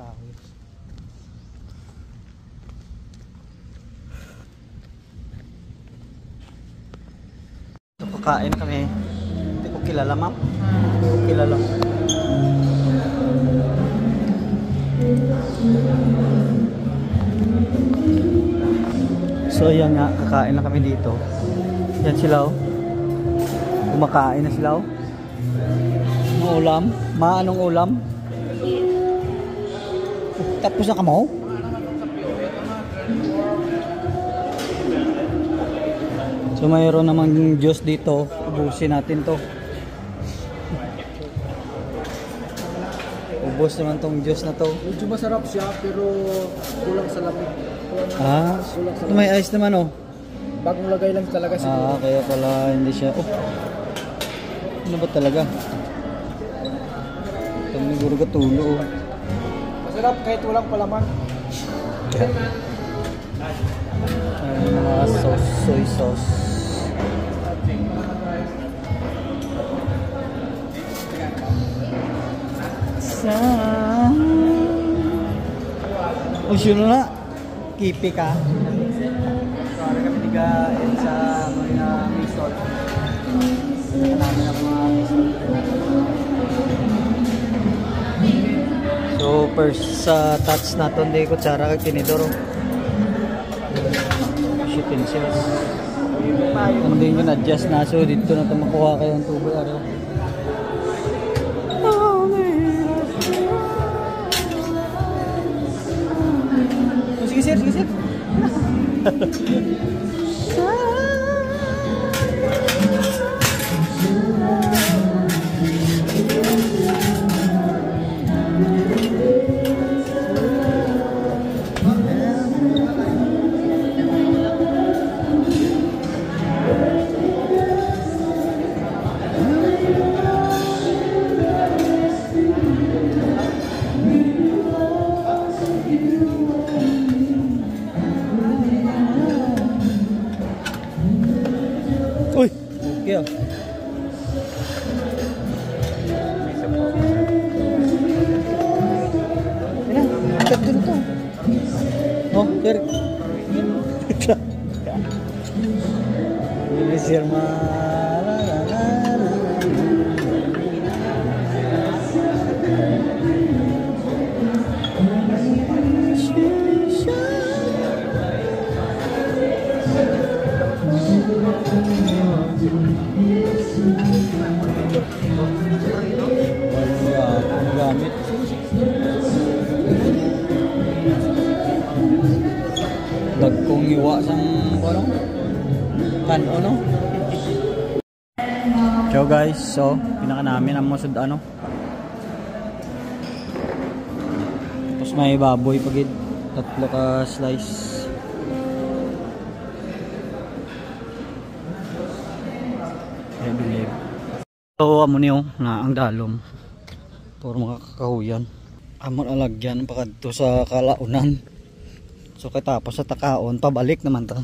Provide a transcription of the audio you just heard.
kahoy. So, kakain kami. Hindi ko kilala, ma'am. Hindi ko kilala. So yan nga, kakain na kami dito. Yan sila oh. Kumakain na sila oh. Anong ulam? Anong ulam? Tapos na ka mo? So mayroon namang juice dito. Ubusin natin to. Ubus naman tong juice na to. Medyo masarap siya pero kulang sa lamig. Ito may ice naman oh. Bagong lagay lang talaga siguro. Kaya pala hindi siya. Oh. Ano ba talaga? Ito may guro katulo oh. Masarap kahit walang palaman. Mga sauce, soy sauce. Sino na? Kipi ka? Para kami tigain sa mga misol. Namin ang mga misol. So first sa touch natin di kutsara kag tinidor. Utensils. Hindi nyo na-adjust na so dito na ito makuha kayo ng tubo. Sige sir, sige sir. Uy, okay ah. Ayan, agad dun ito. Oh, sir. Ini sir gamit. Dagkong iwa sang ano? Kano no? So guys, so pinaka namin ang masud ano. Tapos may baboy pagid, 3 ka slice. So amo niyo na ang dalom puro makakahuyan amon alagyan pakadto sa kalaunan so katapos sa takaon pabalik naman ta.